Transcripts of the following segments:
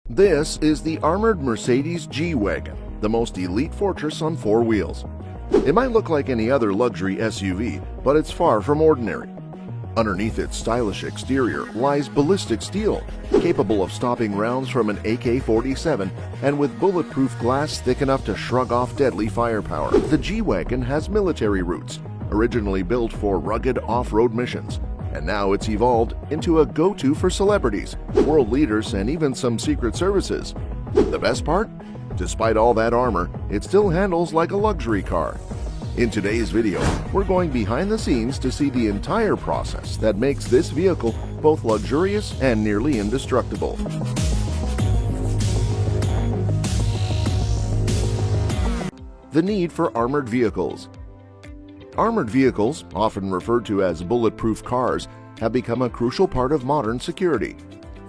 This is the armored Mercedes G-Wagon, the most elite fortress on four wheels. It might look like any other luxury SUV, but it's far from ordinary. Underneath its stylish exterior lies ballistic steel, capable of stopping rounds from an AK-47 and with bulletproof glass thick enough to shrug off deadly firepower. The G-Wagon has military roots, originally built for rugged off-road missions, and now it's evolved into a go-to for celebrities, world leaders, and even some secret services. The best part? Despite all that armor, it still handles like a luxury car. In today's video, we're going behind the scenes to see the entire process that makes this vehicle both luxurious and nearly indestructible. The need for armored vehicles. Armored vehicles, often referred to as bulletproof cars, have become a crucial part of modern security.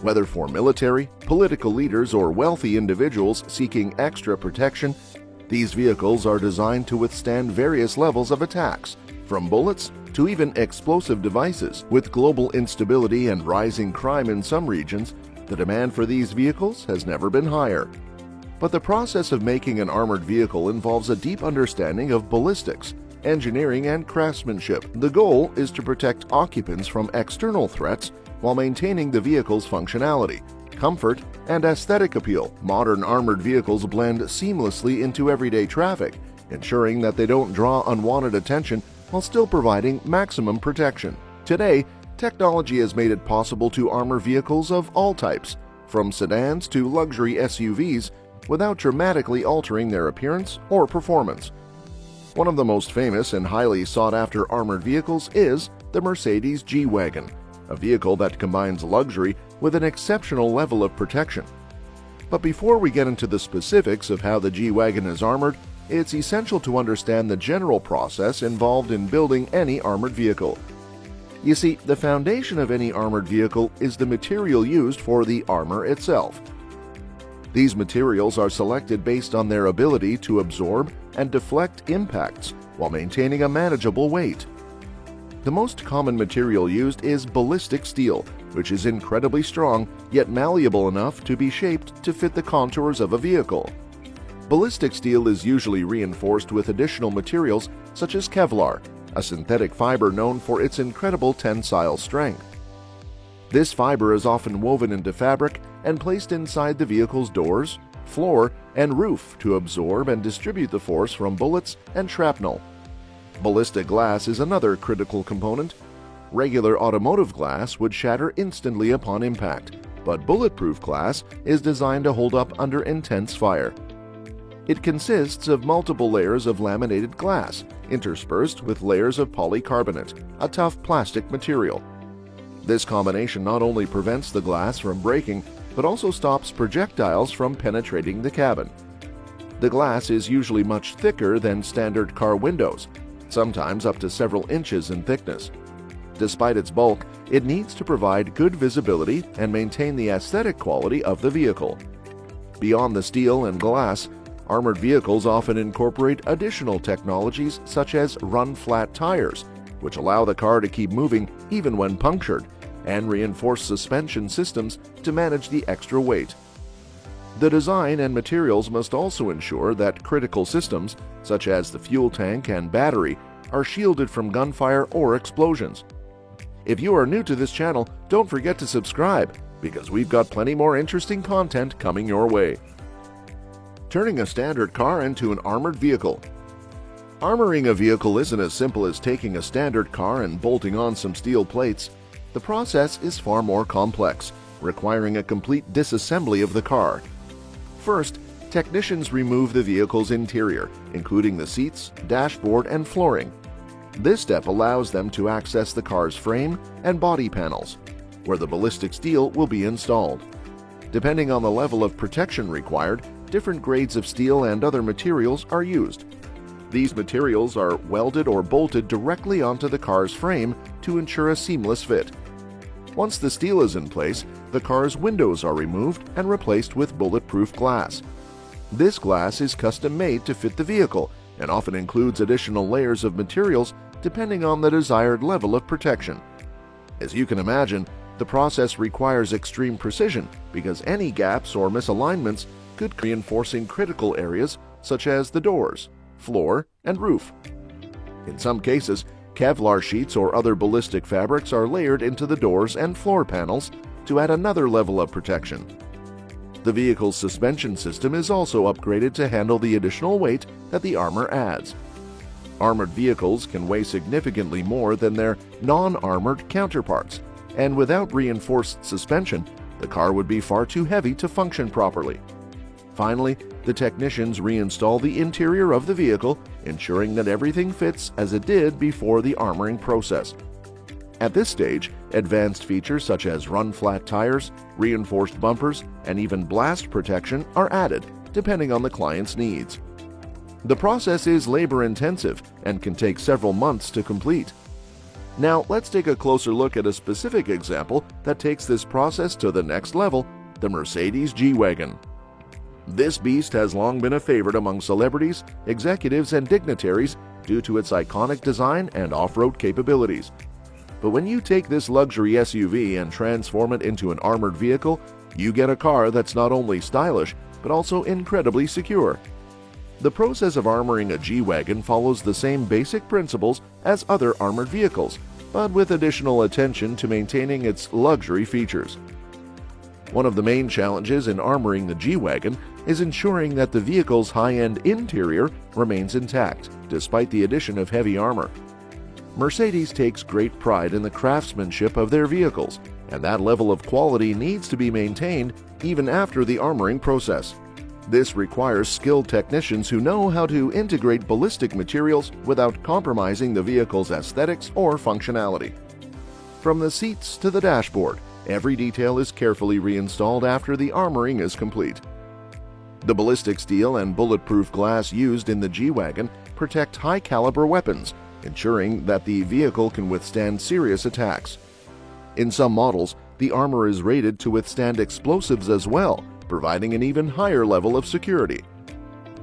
Whether for military, political leaders, or wealthy individuals seeking extra protection, these vehicles are designed to withstand various levels of attacks, from bullets to even explosive devices. With global instability and rising crime in some regions, the demand for these vehicles has never been higher. But the process of making an armored vehicle involves a deep understanding of ballistics, engineering, and craftsmanship. The goal is to protect occupants from external threats while maintaining the vehicle's functionality, comfort, and aesthetic appeal. Modern armored vehicles blend seamlessly into everyday traffic, ensuring that they don't draw unwanted attention while still providing maximum protection. Today, technology has made it possible to armor vehicles of all types, from sedans to luxury SUVs, without dramatically altering their appearance or performance. One of the most famous and highly sought-after armored vehicles is the Mercedes G-Wagon, a vehicle that combines luxury with an exceptional level of protection. But before we get into the specifics of how the G-Wagon is armored, it's essential to understand the general process involved in building any armored vehicle. You see, the foundation of any armored vehicle is the material used for the armor itself. These materials are selected based on their ability to absorb and deflect impacts while maintaining a manageable weight. The most common material used is ballistic steel, which is incredibly strong yet malleable enough to be shaped to fit the contours of a vehicle. Ballistic steel is usually reinforced with additional materials such as Kevlar, a synthetic fiber known for its incredible tensile strength. This fiber is often woven into fabric and placed inside the vehicle's doors, floor, and roof to absorb and distribute the force from bullets and shrapnel. Ballistic glass is another critical component. Regular automotive glass would shatter instantly upon impact, but bulletproof glass is designed to hold up under intense fire. It consists of multiple layers of laminated glass, interspersed with layers of polycarbonate, a tough plastic material. This combination not only prevents the glass from breaking, but also stops projectiles from penetrating the cabin. The glass is usually much thicker than standard car windows, sometimes up to several inches in thickness. Despite its bulk, it needs to provide good visibility and maintain the aesthetic quality of the vehicle. Beyond the steel and glass, armored vehicles often incorporate additional technologies such as run-flat tires, which allow the car to keep moving even when punctured, and reinforced suspension systems to manage the extra weight. The design and materials must also ensure that critical systems, such as the fuel tank and battery, are shielded from gunfire or explosions. If you are new to this channel, don't forget to subscribe, because we've got plenty more interesting content coming your way. Turning a standard car into an armored vehicle. Armoring a vehicle isn't as simple as taking a standard car and bolting on some steel plates. The process is far more complex, requiring a complete disassembly of the car. First, technicians remove the vehicle's interior, including the seats, dashboard, and flooring. This step allows them to access the car's frame and body panels, where the ballistic steel will be installed. Depending on the level of protection required, different grades of steel and other materials are used. These materials are welded or bolted directly onto the car's frame to ensure a seamless fit. Once the steel is in place, the car's windows are removed and replaced with bulletproof glass. This glass is custom-made to fit the vehicle and often includes additional layers of materials depending on the desired level of protection. As you can imagine, The process requires extreme precision because any gaps or misalignments could reinforcing critical areas such as the doors, floor, and roof. In some cases, Kevlar sheets or other ballistic fabrics are layered into the doors and floor panels to add another level of protection. The vehicle's suspension system is also upgraded to handle the additional weight that the armor adds. Armored vehicles can weigh significantly more than their non-armored counterparts, and without reinforced suspension, the car would be far too heavy to function properly. Finally, the technicians reinstall the interior of the vehicle, ensuring that everything fits as it did before the armoring process. At this stage, advanced features such as run-flat tires, reinforced bumpers, and even blast protection are added, depending on the client's needs. The process is labor-intensive and can take several months to complete. Now, let's take a closer look at a specific example that takes this process to the next level, the Mercedes G-Wagon. This beast has long been a favorite among celebrities, executives, and dignitaries due to its iconic design and off-road capabilities. But when you take this luxury SUV and transform it into an armored vehicle, you get a car that's not only stylish, but also incredibly secure. The process of armoring a G-Wagon follows the same basic principles as other armored vehicles, but with additional attention to maintaining its luxury features. One of the main challenges in armoring the G-Wagon is ensuring that the vehicle's high-end interior remains intact, despite the addition of heavy armor. Mercedes takes great pride in the craftsmanship of their vehicles, and that level of quality needs to be maintained even after the armoring process. This requires skilled technicians who know how to integrate ballistic materials without compromising the vehicle's aesthetics or functionality. From the seats to the dashboard, every detail is carefully reinstalled after the armoring is complete. The ballistic steel and bulletproof glass used in the G-Wagon protect high-caliber weapons, ensuring that the vehicle can withstand serious attacks. In some models, the armor is rated to withstand explosives as well, providing an even higher level of security.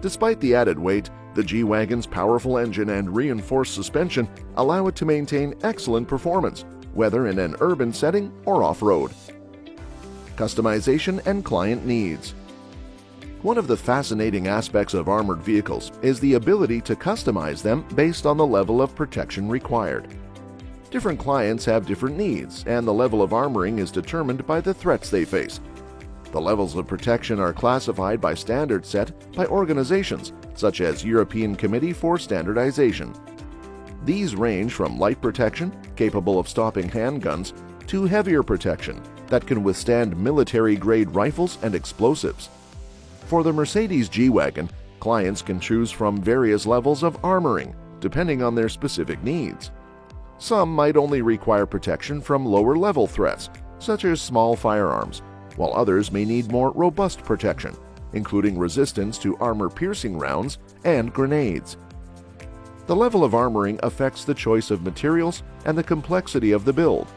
Despite the added weight, the G-Wagon's powerful engine and reinforced suspension allow it to maintain excellent performance, whether in an urban setting or off-road. Customization and client needs. One of the fascinating aspects of armored vehicles is the ability to customize them based on the level of protection required. Different clients have different needs, and the level of armoring is determined by the threats they face. The levels of protection are classified by standards set by organizations such as European Committee for Standardization. These range from light protection, capable of stopping handguns, to heavier protection that can withstand military-grade rifles and explosives. For the Mercedes G-Wagon, clients can choose from various levels of armoring, depending on their specific needs. Some might only require protection from lower-level threats, such as small firearms, while others may need more robust protection, including resistance to armor-piercing rounds and grenades. The level of armoring affects the choice of materials and the complexity of the build.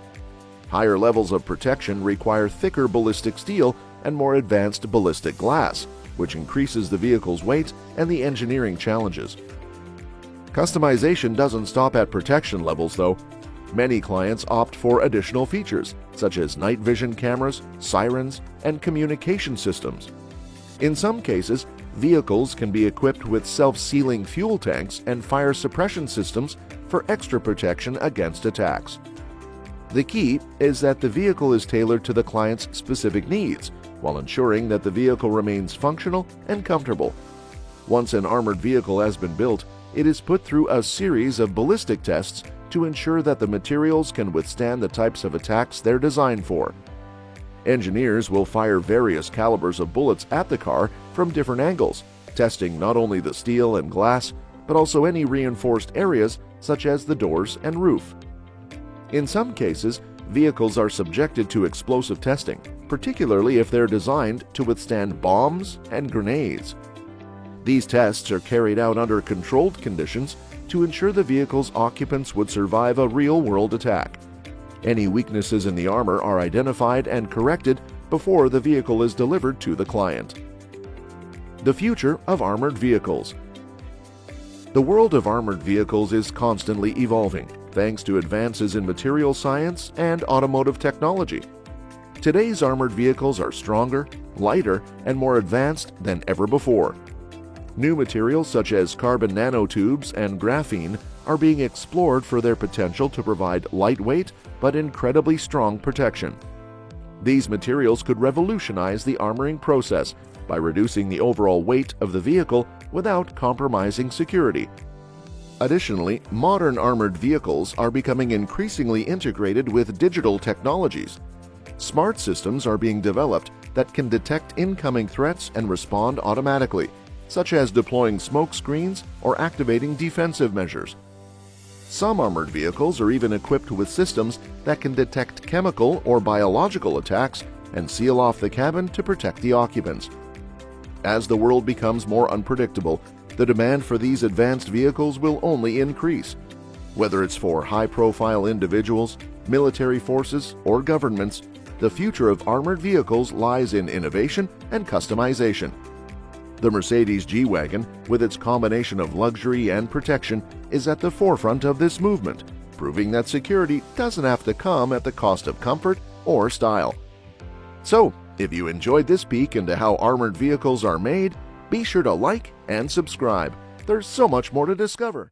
Higher levels of protection require thicker ballistic steel and more advanced ballistic glass, which increases the vehicle's weight and the engineering challenges. Customization doesn't stop at protection levels, though. Many clients opt for additional features, such as night vision cameras, sirens, and communication systems. In some cases, vehicles can be equipped with self-sealing fuel tanks and fire suppression systems for extra protection against attacks. The key is that the vehicle is tailored to the client's specific needs, while ensuring that the vehicle remains functional and comfortable. Once an armored vehicle has been built, it is put through a series of ballistic tests to ensure that the materials can withstand the types of attacks they're designed for. Engineers will fire various calibers of bullets at the car from different angles, testing not only the steel and glass, but also any reinforced areas such as the doors and roof. In some cases, vehicles are subjected to explosive testing, particularly if they're designed to withstand bombs and grenades. These tests are carried out under controlled conditions to ensure the vehicle's occupants would survive a real-world attack. Any weaknesses in the armor are identified and corrected before the vehicle is delivered to the client. The future of armored vehicles. The world of armored vehicles is constantly evolving, thanks to advances in material science and automotive technology. Today's armored vehicles are stronger, lighter, and more advanced than ever before. New materials such as carbon nanotubes and graphene are being explored for their potential to provide lightweight but incredibly strong protection. These materials could revolutionize the armoring process by reducing the overall weight of the vehicle without compromising security. Additionally, modern armored vehicles are becoming increasingly integrated with digital technologies. Smart systems are being developed that can detect incoming threats and respond automatically, such as deploying smoke screens or activating defensive measures. Some armored vehicles are even equipped with systems that can detect chemical or biological attacks and seal off the cabin to protect the occupants. As the world becomes more unpredictable, the demand for these advanced vehicles will only increase. Whether it's for high-profile individuals, military forces, or governments, the future of armored vehicles lies in innovation and customization. The Mercedes G-Wagon, with its combination of luxury and protection, is at the forefront of this movement, proving that security doesn't have to come at the cost of comfort or style. So, if you enjoyed this peek into how armored vehicles are made, be sure to like and subscribe. There's so much more to discover.